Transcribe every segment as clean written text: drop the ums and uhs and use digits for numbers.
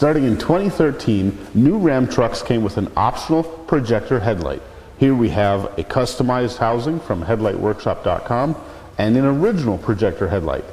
Starting in 2013, new Ram trucks came with an optional projector headlight. Here we have a customized housing from headlightworkshop.com and an original projector headlight.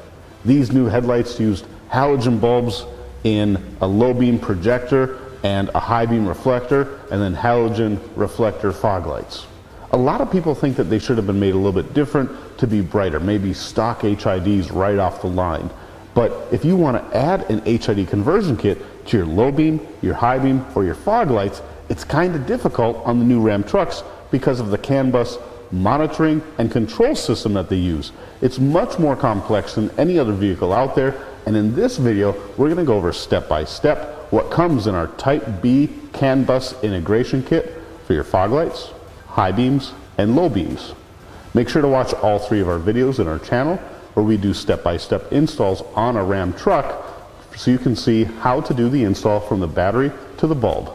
These new headlights used halogen bulbs in a low beam projector and a high beam reflector, and then halogen reflector fog lights. A lot of people think that they should have been made a little bit different to be brighter, maybe stock HIDs right off the line. But if you want to add an HID conversion kit to your low beam, your high beam, or your fog lights, it's kind of difficult on the new Ram trucks because of the CAN bus monitoring and control system that they use. It's much more complex than any other vehicle out there, and in this video we're going to go over step by step what comes in our Type B CAN bus integration kit for your fog lights, high beams, and low beams. Make sure to watch all 3 of our videos in our channel where we do step-by-step installs on a Ram truck so you can see how to do the install from the battery to the bulb.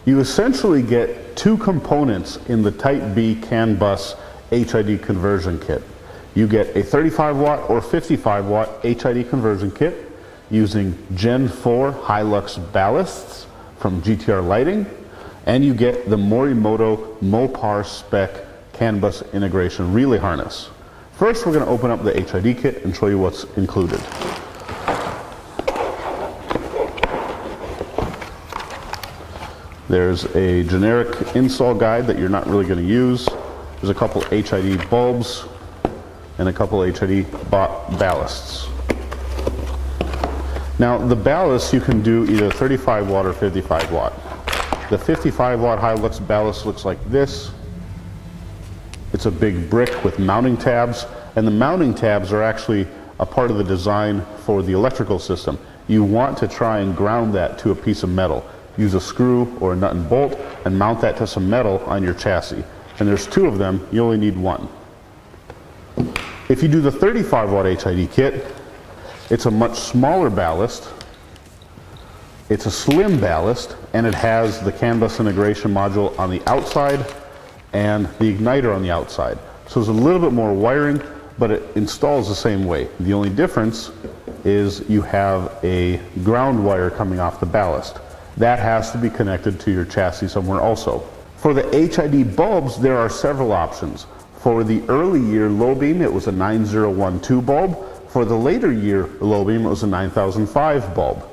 You essentially get 2 components in the Type B CAN bus HID conversion kit. You get a 35 watt or 55 watt HID conversion kit using Gen 4 Hilux ballasts from GTR Lighting, and you get the Morimoto Mopar spec CAN bus integration relay harness. First, we're going to open up the HID kit and show you what's included. There's a generic install guide that you're not really going to use. There's a couple HID bulbs and a couple HID ballasts. Now the ballast you can do either 35 watt or 55 watt. The 55 watt Hilux ballast looks like this. It's a big brick with mounting tabs, and the mounting tabs are actually a part of the design for the electrical system. You want to try and ground that to a piece of metal. Use a screw or a nut and bolt and mount that to some metal on your chassis. And there's 2 of them, you only need 1. If you do the 35 watt HID kit, it's a much smaller ballast. It's a slim ballast, and it has the CAN bus integration module on the outside and the igniter on the outside. So there's a little bit more wiring, but it installs the same way. The only difference is you have a ground wire coming off the ballast. That has to be connected to your chassis somewhere also. For the HID bulbs, there are several options. For the early year low beam, it was a 9012 bulb. For the later year low beam, it was a 9005 bulb.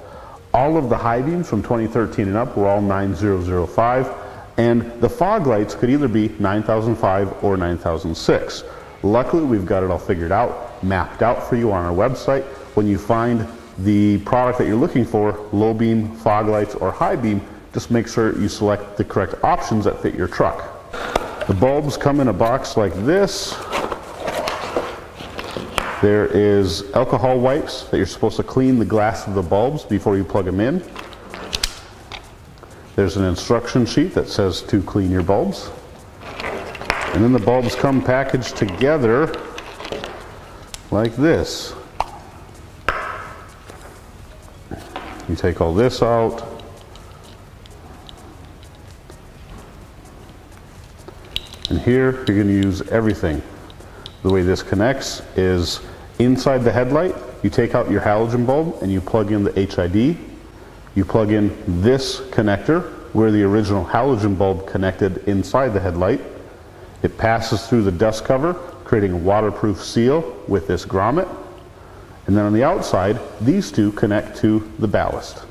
All of the high beams from 2013 and up were all 9005. And the fog lights could either be 9005 or 9006. Luckily, we've got it all figured out, mapped out for you on our website. When you find the product that you're looking for, low beam, fog lights, or high beam, just make sure you select the correct options that fit your truck. The bulbs come in a box like this. There is alcohol wipes that you're supposed to clean the glass of the bulbs before you plug them in. There's an instruction sheet that says to clean your bulbs. And then the bulbs come packaged together like this. You take all this out. And here you're going to use everything. The way this connects is inside the headlight, you take out your halogen bulb and you plug in the HID. You plug in this connector where the original halogen bulb connected inside the headlight. It passes through the dust cover, creating a waterproof seal with this grommet. And then on the outside, these 2 connect to the ballast.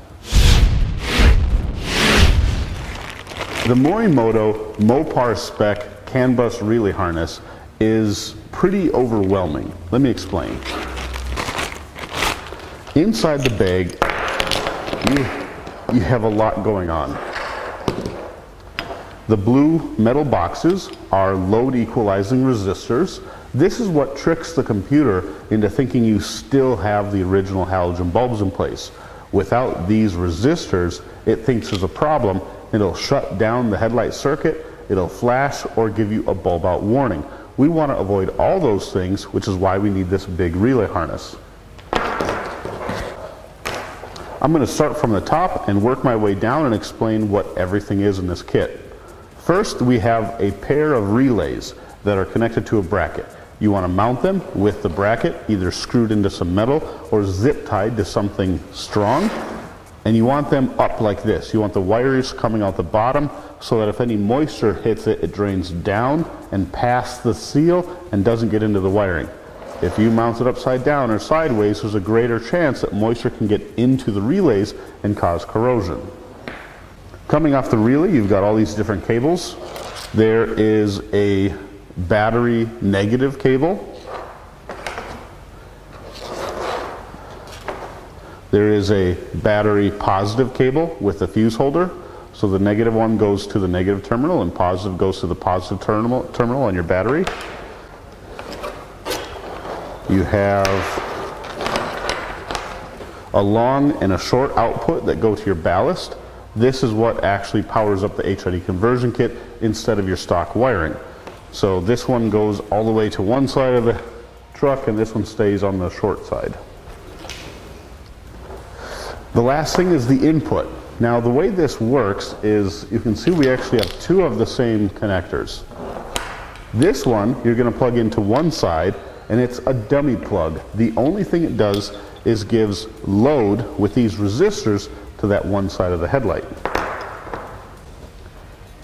The Morimoto Mopar spec CAN bus relay harness is pretty overwhelming. Let me explain. Inside the bag, you have a lot going on. The blue metal boxes are load equalizing resistors. This is what tricks the computer into thinking you still have the original halogen bulbs in place. Without these resistors, it thinks there's a problem. It'll shut down the headlight circuit, it'll flash, or give you a bulb out warning. We want to avoid all those things, which is why we need this big relay harness. I'm going to start from the top and work my way down and explain what everything is in this kit. First, we have a pair of relays that are connected to a bracket. You want to mount them with the bracket either screwed into some metal or zip tied to something strong. And you want them up like this. You want the wires coming out the bottom so that if any moisture hits it, it drains down and past the seal and doesn't get into the wiring. If you mount it upside down or sideways, there's a greater chance that moisture can get into the relays and cause corrosion. Coming off the relay, you've got all these different cables. There is a battery negative cable. There is a battery positive cable with a fuse holder. So the negative one goes to the negative terminal and positive goes to the positive terminal on your battery. You have a long and a short output that go to your ballast. This is what actually powers up the HID conversion kit instead of your stock wiring. So this one goes all the way to one side of the truck and this one stays on the short side. The last thing is the input. Now the way this works is you can see we actually have two of the same connectors. This one you're going to plug into one side and it's a dummy plug. The only thing it does is gives load with these resistors to that one side of the headlight.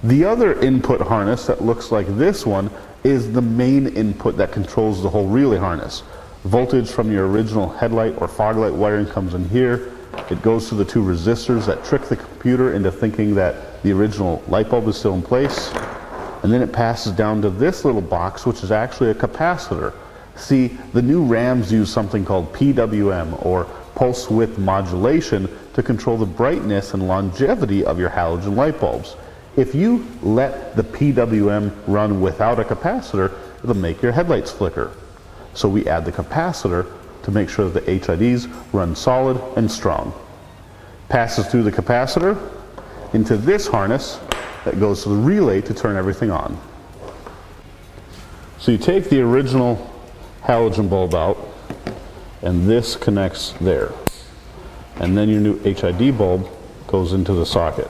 The other input harness that looks like this one is the main input that controls the whole relay harness. Voltage from your original headlight or fog light wiring comes in here. It goes to the two resistors that trick the computer into thinking that the original light bulb is still in place. And then it passes down to this little box, which is actually a capacitor. See, the new Rams use something called PWM, or pulse width modulation, to control the brightness and longevity of your halogen light bulbs. If you let the PWM run without a capacitor, it'll make your headlights flicker. So we add the capacitor to make sure that the HIDs run solid and strong. Passes through the capacitor into this harness that goes to the relay to turn everything on. So you take the original halogen bulb out and this connects there. And then your new HID bulb goes into the socket.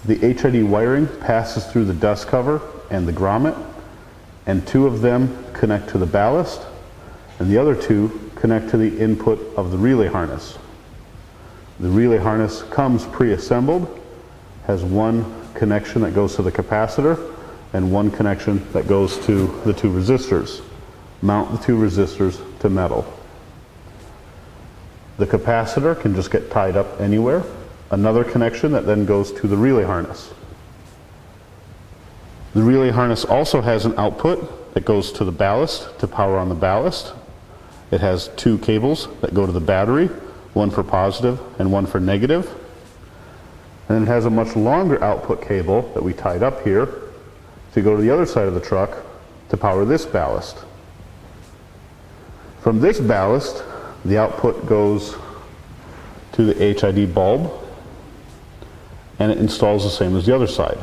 The HID wiring passes through the dust cover and the grommet, and two of them connect to the ballast, and the other two connect to the input of the relay harness. The relay harness comes pre-assembled, has one connection that goes to the capacitor and one connection that goes to the two resistors. Mount the two resistors to metal. The capacitor can just get tied up anywhere. Another connection that then goes to the relay harness. The relay harness also has an output that goes to the ballast to power on the ballast. It has two cables that go to the battery, one for positive and one for negative. And it has a much longer output cable that we tied up here to go to the other side of the truck to power this ballast. From this ballast, the output goes to the HID bulb and it installs the same as the other side.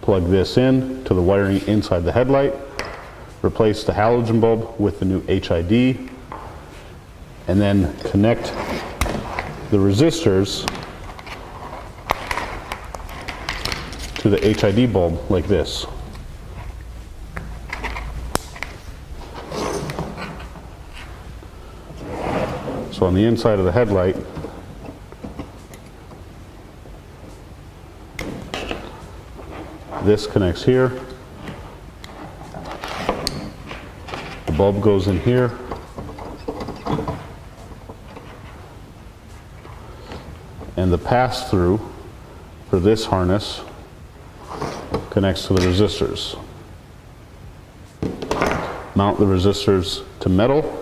Plug this in to the wiring inside the headlight, replace the halogen bulb with the new HID, and then connect the resistors to the HID bulb like this. So on the inside of the headlight, this connects here, the bulb goes in here, and the pass-through for this harness connects to the resistors. Mount the resistors to metal,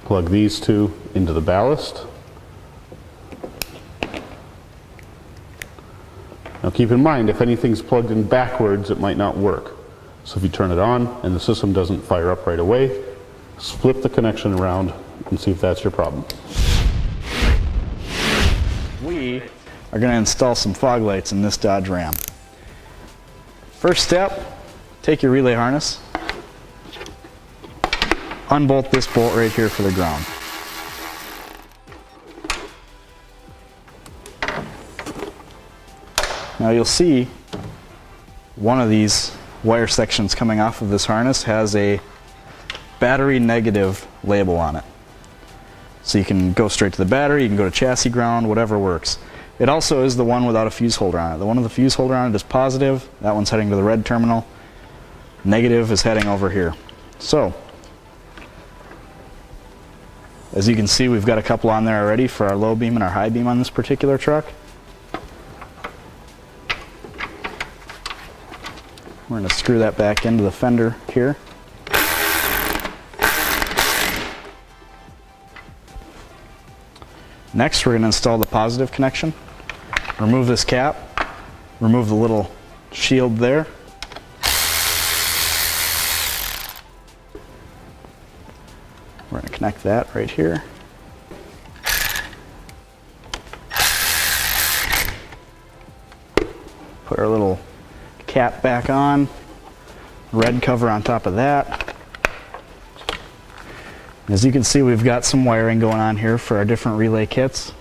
plug these two into the ballast. Now keep in mind, if anything's plugged in backwards, it might not work. So if you turn it on and the system doesn't fire up right away, flip the connection around and see if that's your problem. We are going to install some fog lights in this Dodge Ram. First step, take your relay harness, unbolt this bolt right here for the ground. Now you'll see one of these wire sections coming off of this harness has a battery negative label on it. So you can go straight to the battery, you can go to chassis ground, whatever works. It also is the one without a fuse holder on it. The one with the fuse holder on it is positive. That one's heading to the red terminal. Negative is heading over here. So, as you can see, we've got a couple on there already for our low beam and our high beam on this particular truck. We're going to screw that back into the fender here. Next, we're going to install the positive connection. Remove this cap, remove the little shield there. We're going to connect that right here. Put our little cap back on, red cover on top of that. As you can see, we've got some wiring going on here for our different relay kits.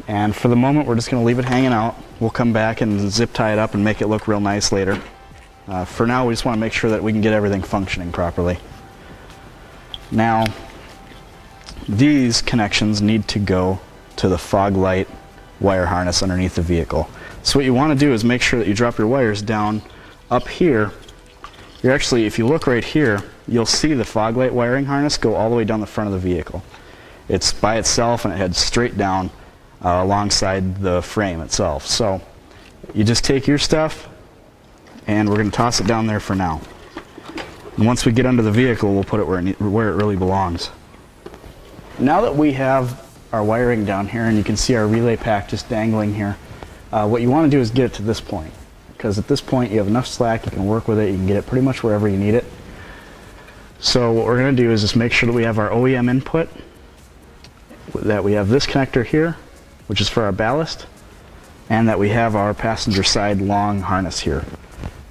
And for the moment, we're just going to leave it hanging out. We'll come back and zip tie it up and make it look real nice later. For now, we just want to make sure that we can get everything functioning properly. Now, these connections need to go to the fog light wire harness underneath the vehicle. So what you want to do is make sure that you drop your wires down up here. You're actually, if you look right here, you'll see the fog light wiring harness go all the way down the front of the vehicle. It's by itself and it heads straight down alongside the frame itself. So you just take your stuff and we're going to toss it down there for now. And once we get under the vehicle, we'll put it where it really belongs. Now that we have our wiring down here and you can see our relay pack just dangling here, what you want to do is get it to this point. Because at this point you have enough slack, you can work with it, you can get it pretty much wherever you need it. So what we're going to do is just make sure that we have our OEM input, that we have this connector here, which is for our ballast, and that we have our passenger side long harness here.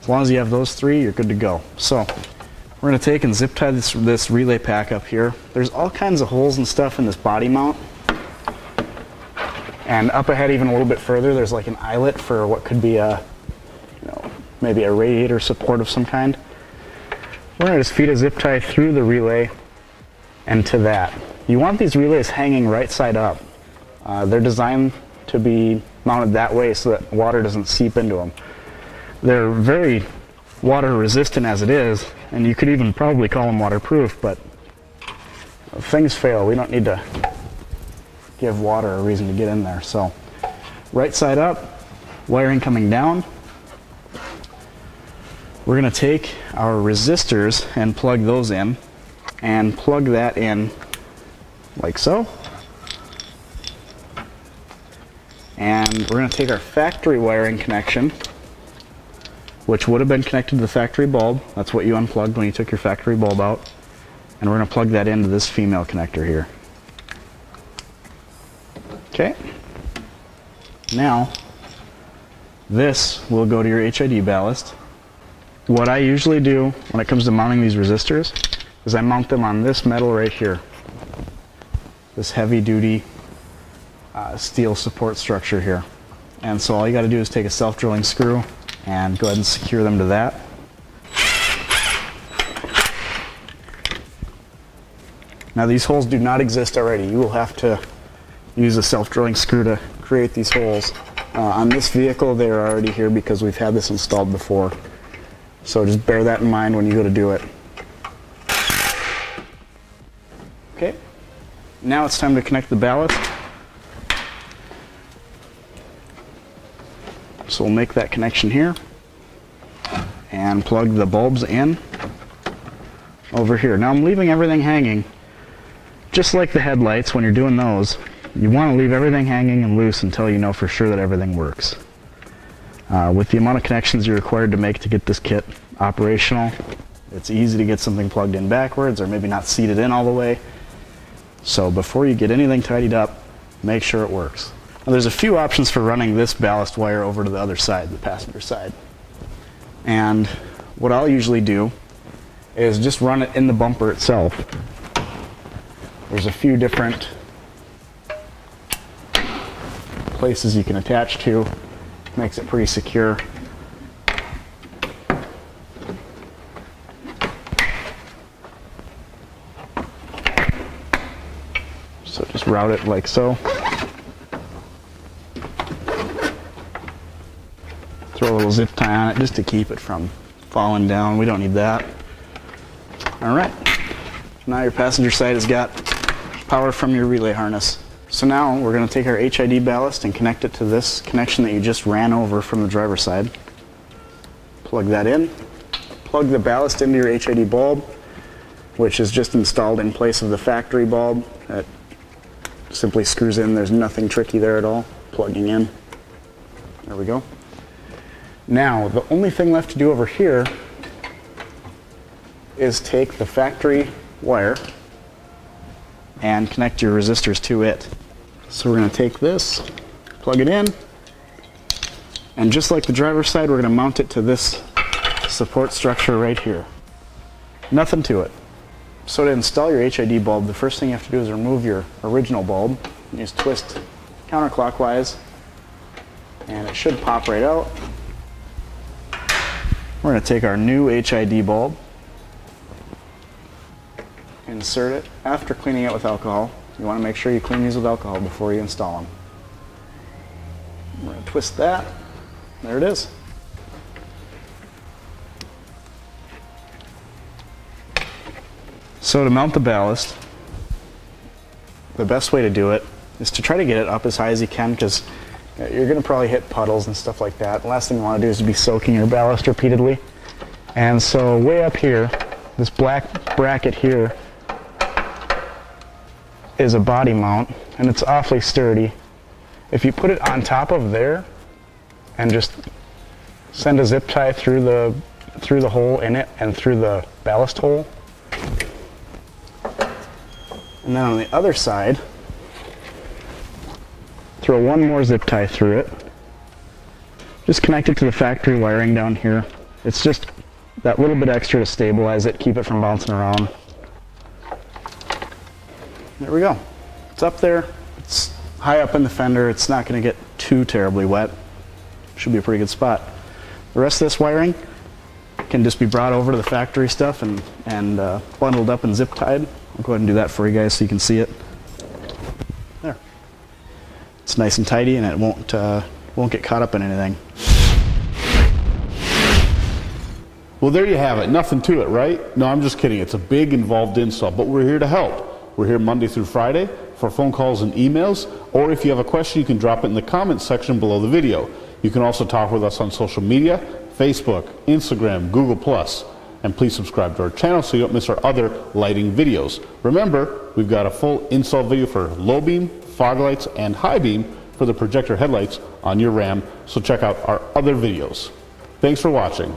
As long as you have those three, you're good to go. So we're going to take and zip tie this relay pack up here. There's all kinds of holes and stuff in this body mount. And up ahead even a little bit further, there's like an eyelet for what could be a, maybe a radiator support of some kind. We're going to just feed a zip tie through the relay and to that. You want these relays hanging right side up. They're designed to be mounted that way so that water doesn't seep into them. They're very water resistant as it is, and you could even probably call them waterproof, but if things fail, we don't need to give water a reason to get in there. So right side up, wiring coming down. We're going to take our resistors and plug those in and plug that in like so. And we're going to take our factory wiring connection, which would have been connected to the factory bulb. That's what you unplugged when you took your factory bulb out. And we're going to plug that into this female connector here. Okay. Now, this will go to your HID ballast. What I usually do when it comes to mounting these resistors is I mount them on this metal right here. This heavy duty steel support structure here. And so all you got to do is take a self-drilling screw and go ahead and secure them to that. Now these holes do not exist already. You will have to use a self-drilling screw to create these holes. On this vehicle they are already here because we've had this installed before. So just bear that in mind when you go to do it. Okay, now it's time to connect the ballast. So we'll make that connection here and plug the bulbs in over here. Now I'm leaving everything hanging, just like the headlights when you're doing those. You want to leave everything hanging and loose until you know for sure that everything works. With the amount of connections you're required to make to get this kit operational, it's easy to get something plugged in backwards or maybe not seated in all the way. So before you get anything tidied up, make sure it works. Now there's a few options for running this ballast wire over to the other side, the passenger side. And what I'll usually do is just run it in the bumper itself. There's a few different places you can attach to. Makes it pretty secure. So just just route it like so. Throw a little zip tie on it just to keep it from falling down. We don't need that. All right, now your passenger side has got power from your relay harness. So now we're going to take our HID ballast and connect it to this connection that you just ran over from the driver's side. Plug that in. Plug the ballast into your HID bulb, which is just installed in place of the factory bulb. That simply screws in. There's nothing tricky there at all. Plugging in. There we go. Now, the only thing left to do over here is take the factory wire and connect your resistors to it. So we're going to take this, plug it in, and just like the driver's side, we're going to mount it to this support structure right here. Nothing to it. So to install your HID bulb, the first thing you have to do is remove your original bulb. You just twist counterclockwise, and it should pop right out. We're going to take our new HID bulb, insert it. After cleaning it with alcohol, you want to make sure you clean these with alcohol before you install them. We're going to twist that. There it is. So to mount the ballast, the best way to do it is to try to get it up as high as you can, because you're going to probably hit puddles and stuff like that. The last thing you want to do is to be soaking your ballast repeatedly. And so way up here, this black bracket here is a body mount, and it's awfully sturdy. If you put it on top of there and just send a zip tie through the hole in it and through the ballast hole, and then on the other side, throw one more zip tie through it. Just connect it to the factory wiring down here. It's just that little bit extra to stabilize it, keep it from bouncing around. There we go. It's up there. It's high up in the fender. It's not going to get too terribly wet. Should be a pretty good spot. The rest of this wiring can just be brought over to the factory stuff and bundled up and zip tied. I'll go ahead and do that for you guys so you can see it. There. It's nice and tidy, and it won't get caught up in anything. Well, there you have it. Nothing to it, right? No, I'm just kidding. It's a big, involved install, but we're here to help. We're here Monday through Friday for phone calls and emails, or if you have a question, you can drop it in the comments section below the video. You can also talk with us on social media, Facebook, Instagram, Google+, and please subscribe to our channel so you don't miss our other lighting videos. Remember, we've got a full install video for low beam, fog lights, and high beam for the projector headlights on your Ram, so check out our other videos. Thanks for watching.